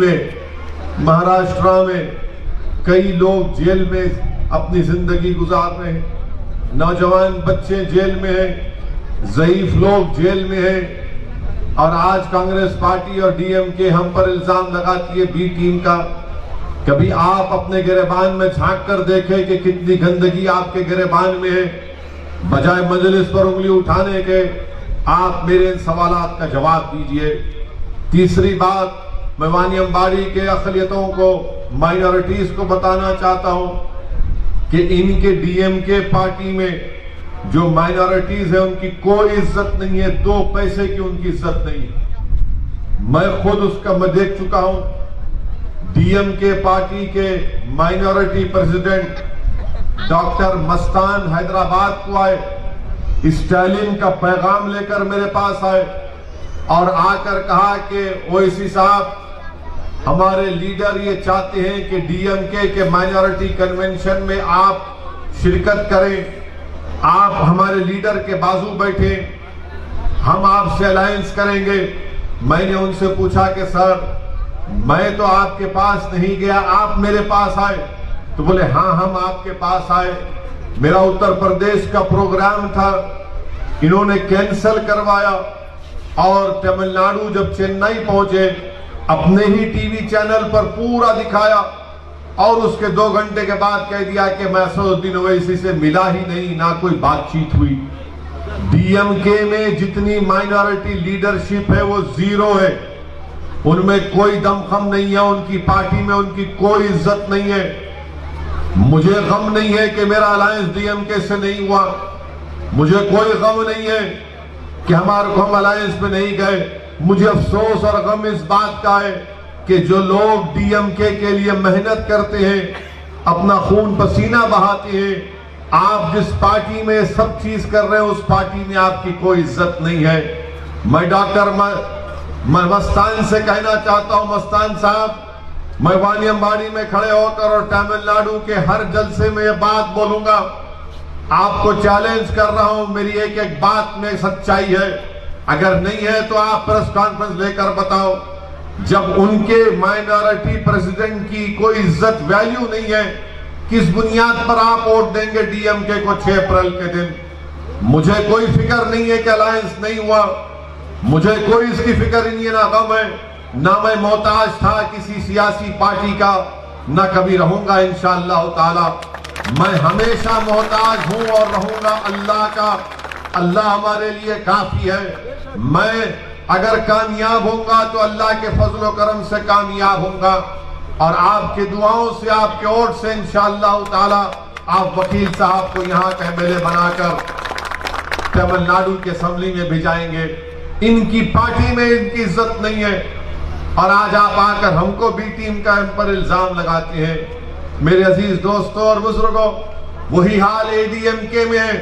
में, महाराष्ट्र में कई लोग जेल में अपनी जिंदगी गुजार रहे हैं, नौजवान बच्चे जेल में हैं, ज़ईफ लोग जेल में हैं। और आज कांग्रेस पार्टी और डीएमके हम पर इल्जाम लगाती है बी टीम का। कभी आप अपने गिरेबान में झांक कर देखें कि कितनी गंदगी आपके गिरेबान में है। बजाय मजलिस पर उंगली उठाने के आप मेरे इन सवालात का जवाब दीजिए। तीसरी बात, मैं वानी अंबाड़ी के अक़लियतों को, माइनॉरिटीज को बताना चाहता हूं कि इनके डीएमके पार्टी में जो माइनॉरिटीज है उनकी कोई इज्जत नहीं है, 2 पैसे की उनकी इज्जत नहीं है। मैं खुद उसका मैं देख चुका हूं। डीएमके पार्टी के minority president doctor Mastan Hyderabad को आए, स्टालिन का पैगाम लेकर मेरे पास आए और आकर कहा कि ओवैसी साहब, हमारे लीडर ये चाहते हैं कि डीएमके के माइनॉरिटी कन्वेंशन में आप शिरकत करें, आप हमारे लीडर के बाजू बैठे, हम आपसे अलायंस करेंगे। मैंने उनसे पूछा कि सर, मैं तो आपके पास नहीं गया, आप मेरे पास आए। तो बोले हाँ, हम आपके पास आए, मेरा उत्तर प्रदेश का प्रोग्राम था, इन्होंने कैंसिल करवाया और तमिलनाडु जब चेन्नई पहुंचे अपने ही टीवी चैनल पर पूरा दिखाया और उसके 2 घंटे के बाद कह दिया कि मैं असदुद्दीन ओवैसी से मिला ही नहीं, ना कोई बातचीत हुई। डीएमके में जितनी माइनॉरिटी लीडरशिप है वो 0 है, उनमें कोई दमखम नहीं है, उनकी पार्टी में उनकी कोई इज्जत नहीं है। मुझे गम नहीं है कि मेरा अलायंस डीएमके से नहीं हुआ, मुझे कोई गम नहीं है कि हमारे को हम अलायंस में नहीं गए। मुझे अफसोस और गम इस बात का है कि जो लोग डीएमके के लिए मेहनत करते हैं, अपना खून पसीना बहाते हैं, आप जिस पार्टी में सब चीज कर रहे हैं उस पार्टी में आपकी कोई इज्जत नहीं है। मैं डॉक्टर मस्तान से कहना चाहता हूं, मस्तान साहब, मैं वानी अंबाड़ी में खड़े होकर और तमिलनाडु के हर जलसे में ये बात बोलूंगा, आपको चैलेंज कर रहा हूं, मेरी एक एक बात में सच्चाई है, अगर नहीं है तो आप प्रेस कॉन्फ्रेंस लेकर बताओ। जब उनके माइनॉरिटी प्रेसिडेंट की कोई इज्जत वैल्यू नहीं है, किस बुनियाद पर आप वोट देंगे डीएमके को 6 अप्रैल के दिन? मुझे कोई फिक्र नहीं है कि अलायंस नहीं हुआ, मुझे कोई इसकी फिक्र ही नहीं है, ना गम है, ना मैं मोहताज था किसी सियासी पार्टी का, ना कभी रहूंगा इंशाअल्लाह ताला। मैं हमेशा मोहताज हूं और रहूंगा अल्लाह का। अल्लाह हमारे लिए काफी है। मैं अगर कामयाब होऊंगा तो अल्लाह के फजल और करम से कामयाब होऊंगा और आपकी दुआओं से, आपके वोट से इंशाअल्लाह ताला आप वकील साहब को यहाँ के एमएलए बनाकर तमिलनाडु के असेंबली में भिजाएंगे। इनकी पार्टी में इनकी इज्जत नहीं है और आज आप आकर हमको बी टीम का इन पर इल्जाम लगाते हैं। मेरे अजीज दोस्तों और बुजुर्गों, वही हाल एडीएमके में है।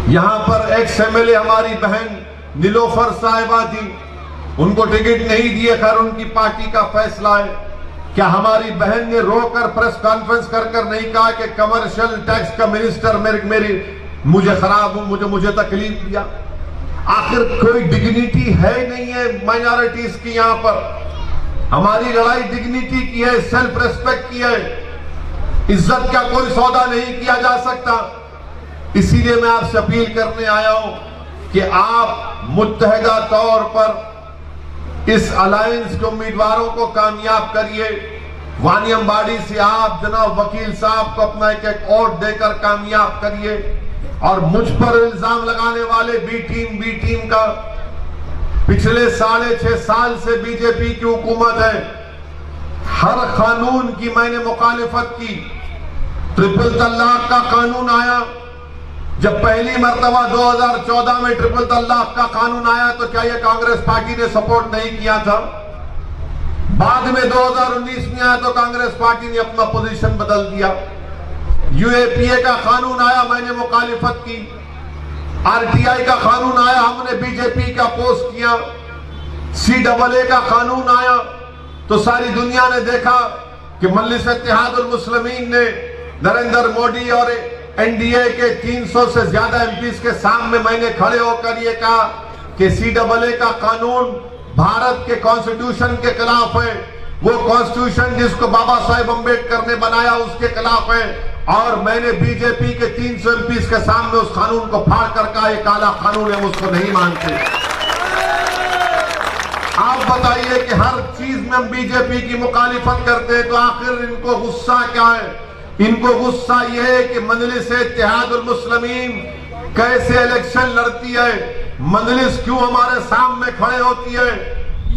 यहां पर एक्स एमएलए हमारी बहन नीलोफर साहिबा थी, उनको टिकट नहीं दिए, खैर उनकी पार्टी का फैसला है। क्या हमारी बहन ने रोकर प्रेस कॉन्फ्रेंस कर नहीं कहा कि कमर्शियल टैक्स का मिनिस्टर मुझे खराब हूं, मुझे तकलीफ दिया? आखिर कोई डिग्निटी है नहीं है माइनॉरिटीज की? यहां पर हमारी लड़ाई डिग्निटी की है, सेल्फ रेस्पेक्ट की है, इज्जत का कोई सौदा नहीं किया जा सकता। इसीलिए मैं आपसे अपील करने आया हूं कि आप मुत्तहदा तौर पर इस अलायंस के उम्मीदवारों को कामयाब करिए। वानी अंबाड़ी से आप जनाब वकील साहब को अपना एक वोट देकर कामयाब करिए और मुझ पर इल्जाम लगाने वाले बी टीम का, पिछले 6.5 साल से बीजेपी की हुकूमत है, हर कानून की मैंने मुखालिफत की। ट्रिपल तलाक का कानून आया, जब पहली मर्तबा 2014 में ट्रिपल तलाक का कानून आया तो क्या यह कांग्रेस पार्टी ने सपोर्ट नहीं किया था? बाद में 2019 में आया तो कांग्रेस पार्टी ने अपना पोजीशन बदल दिया। यूएपीए का कानून आया, मैंने मुखालिफत की। आरटीआई का कानून आया, हमने बीजेपी का अपोज किया। CAA का कानून आया तो सारी दुनिया ने देखा कि मजलिस इत्तेहादुल मुस्लिमीन ने नरेंद्र मोदी और एनडीए के 300 से ज्यादा एमपीज के सामने मैंने खड़े होकर ये कहा कि CAA का कानून भारत के कॉन्स्टिट्यूशन के खिलाफ है, वो कॉन्स्टिट्यूशन जिसको बाबा साहेब अम्बेडकर ने बनाया उसके खिलाफ है। और मैंने बीजेपी के 300 एमपी के सामने उस कानून को फाड़ कर कहा, ये काला कानून है, उसको नहीं मानते। आप बताइए कि हर चीज में हम बीजेपी की मुखालिफत करते हैं, तो आखिर इनको गुस्सा क्या है? इनको गुस्सा यह है कि मजलिस इत्तेहादुल मुस्लिमीन कैसे इलेक्शन लड़ती है, मजलिस क्यों हमारे सामने खड़े होती है।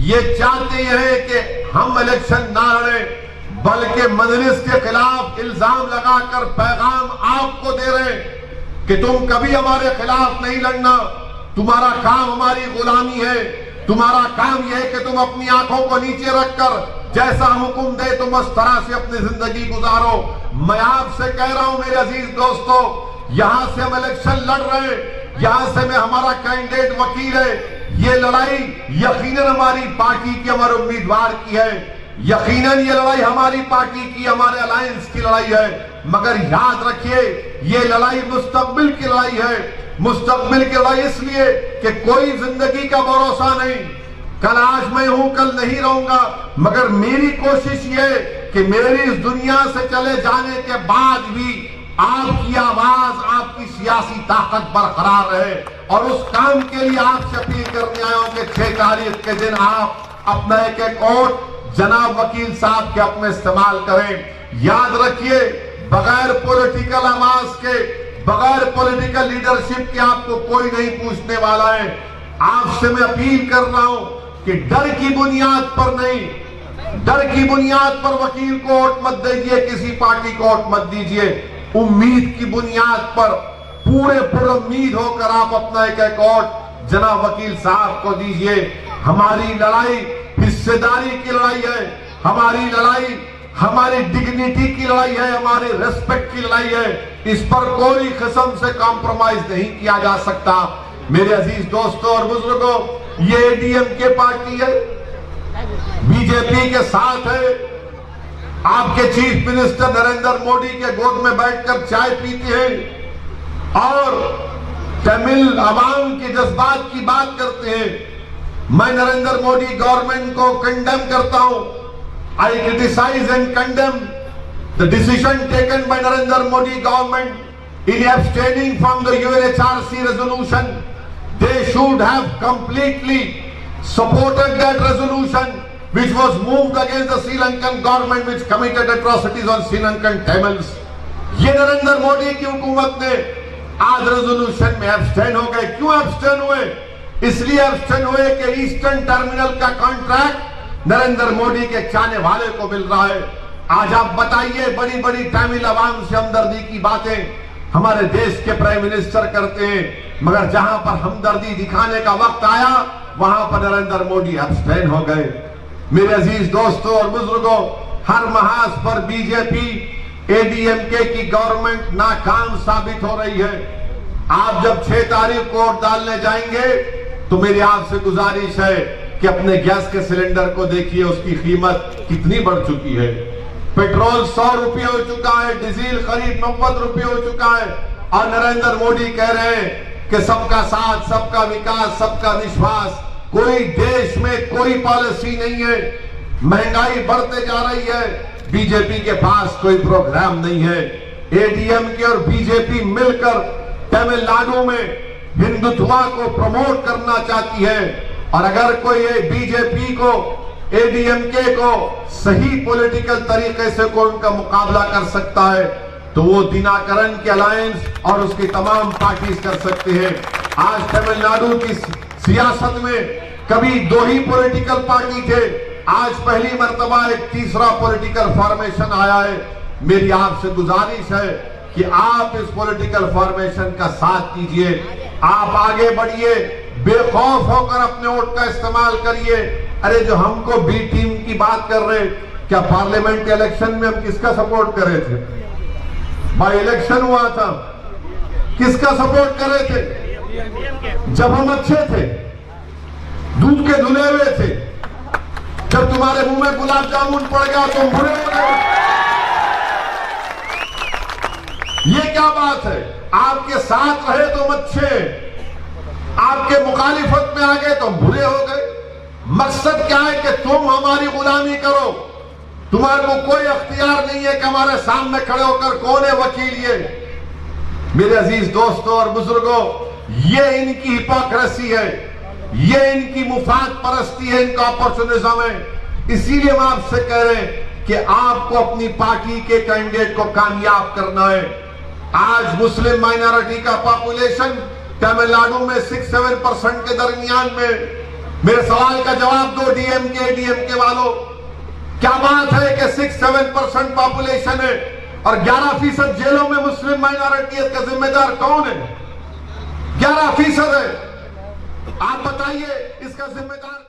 ये चाहते हैं कि हम इलेक्शन ना लड़े, बल्कि मजलिस के खिलाफ इल्जाम लगाकर पैगाम आपको दे रहे हैं कि तुम कभी हमारे खिलाफ नहीं लड़ना, तुम्हारा काम हमारी गुलामी है, तुम्हारा काम यह है कि तुम अपनी आंखों को नीचे रखकर जैसा हुक्म दे तुम उस तरह से अपनी जिंदगी गुजारो। मैं आपसे कह रहा हूं मेरे अजीज दोस्तों, यहां से हम इलेक्शन लड़ रहे हैं, यहां से मैं हमारा कैंडिडेट वकील है, ये लड़ाई यकीनन हमारी पार्टी की, हमारे उम्मीदवार की है, यकीनन ये लड़ाई हमारी पार्टी की, हमारे अलायंस की लड़ाई है। मगर याद रखिए ये लड़ाई मुस्तकबिल की लड़ाई है। मुस्तकबिल की लड़ाई इसलिए कि कोई जिंदगी का भरोसा नहीं, कल आज मैं हूं कल नहीं रहूंगा, मगर मेरी कोशिश ये कि मेरी इस दुनिया से चले जाने के बाद भी आपकी आवाज, आपकी सियासी ताकत बरकरार रहे। और उस काम के लिए आपसे अपील करने आया हूं कि 6 तारीख के दिन आप अपना एक वोट जनाब वकील साहब के अपने इस्तेमाल करें। याद रखिए बगैर पॉलिटिकल आवाज के, बगैर पॉलिटिकल लीडरशिप के आपको कोई नहीं पूछने वाला है। आपसे मैं अपील कर रहा हूं कि डर की बुनियाद पर नहीं, डर की बुनियाद पर वकील को वोट मत दीजिए, किसी पार्टी को वोट मत दीजिए। उम्मीद की बुनियाद पर पूरे पुरुम्मीद होकर आप अपना एक वोट जनाब वकील साहब को दीजिए। हमारी लड़ाई हिस्सेदारी की लड़ाई है, हमारी लड़ाई हमारी डिग्निटी की लड़ाई है, हमारी रेस्पेक्ट की लड़ाई है। इस पर कोई किस्म से कॉम्प्रोमाइज नहीं किया जा सकता। मेरे अजीज दोस्तों और बुजुर्गों, ये एडीएमके पार्टी है, बीजेपी के साथ है। आपके चीफ मिनिस्टर नरेंद्र मोदी के गोद में बैठकर चाय पीते हैं और तमिल अवाम के जज्बात की बात करते हैं। मैं नरेंद्र मोदी गवर्नमेंट को कंडेम करता हूं। I criticise and condemn the decision taken by Narendra Modi government in abstaining from the UNHRC resolution. They should have completely supported that resolution which was moved against the Sri Lankan government which committed atrocities on Sri Lankan Tamils. ये नरेंद्र मोदी की हुकूमत ने आज resolution में abstain हो गए। क्यों abstain हुए? इसलिए एब्स्टेन हुए कि ईस्टर्न टर्मिनल का कॉन्ट्रैक्ट नरेंद्र मोदी के चाहने वाले को मिल रहा है। आज आप बताइए, बड़ी बड़ी तमिल अवाम से हमदर्दी की बातें हमारे देश के प्राइम मिनिस्टर करते हैं, मगर जहां पर हमदर्दी दिखाने का वक्त आया वहां पर नरेंद्र मोदी एब्स्टेन हो गए। मेरे अजीज दोस्तों और बुजुर्गों, हर महाज पर बीजेपी एडीएमके की गवर्नमेंट नाकाम साबित हो रही है। आप जब 6 तारीख को वोट डालने जाएंगे तो मेरी आपसे गुजारिश है कि अपने गैस के सिलेंडर को देखिए, उसकी कीमत कितनी बढ़ चुकी है। पेट्रोल 100 रुपये हो चुका है, डीजल करीब 90 रुपये हो चुका है, और नरेंद्र मोदी कह रहे हैं कि सबका साथ, सबका विकास, सबका विश्वास। कोई देश में कोई पॉलिसी नहीं है, महंगाई बढ़ते जा रही है, बीजेपी के पास कोई प्रोग्राम नहीं है। एडीएमके और बीजेपी मिलकर तमिलनाडु में हिंदुत्व को प्रमोट करना चाहती है, और अगर कोई बीजेपी को, एडीएमके को सही पॉलिटिकल तरीके से कोई उनका मुकाबला कर सकता है तो वो दिनाकरन के अलायंस और उसकी तमाम पार्टीज कर सकते हैं। आज तमिलनाडु की सियासत में कभी 2 ही पॉलिटिकल पार्टी थे, आज पहली मर्तबा एक तीसरा पॉलिटिकल फॉर्मेशन आया है। मेरी आपसे गुजारिश है कि आप इस पॉलिटिकल फॉर्मेशन का साथ कीजिए, आप आगे बढ़िए, बेखौफ होकर अपने वोट का इस्तेमाल करिए। अरे जो हमको बी टीम की बात कर रहे, क्या पार्लियामेंट इलेक्शन में हम किसका सपोर्ट कर रहे थे? बाई इलेक्शन हुआ था, किसका सपोर्ट कर रहे थे? जब हम अच्छे थे, दूध के धुले हुए थे, जब तुम्हारे मुंह में गुलाब जामुन पड़ गया तुम बुरे हो गए। ये क्या बात है? आपके साथ रहे तो अच्छे, आपके मुखालिफत में आ गए तो बुरे हो गए। मकसद क्या है कि तुम हमारी गुलामी करो, तुम्हारे को कोई अख्तियार नहीं है कि हमारे सामने खड़े होकर कौन है वकील। ये मेरे अजीज दोस्तों और बुजुर्गों, ये इनकी हिपोक्रेसी है, ये इनकी मुफाद परस्ती है, इनका अपॉर्चुनिज्म है। इसीलिए हम आपसे कह रहे हैं कि आपको अपनी पार्टी के कैंडिडेट को कामयाब करना है। आज मुस्लिम माइनॉरिटी का पॉपुलेशन तमिलनाडु में 6-7% के दरमियान में। मेरे सवाल का जवाब दो डीएमके वालों, क्या बात है कि 6-7% पॉपुलेशन है और 11% जेलों में मुस्लिम माइनॉरिटी का जिम्मेदार कौन है? 11% है। आप बताइए इसका जिम्मेदार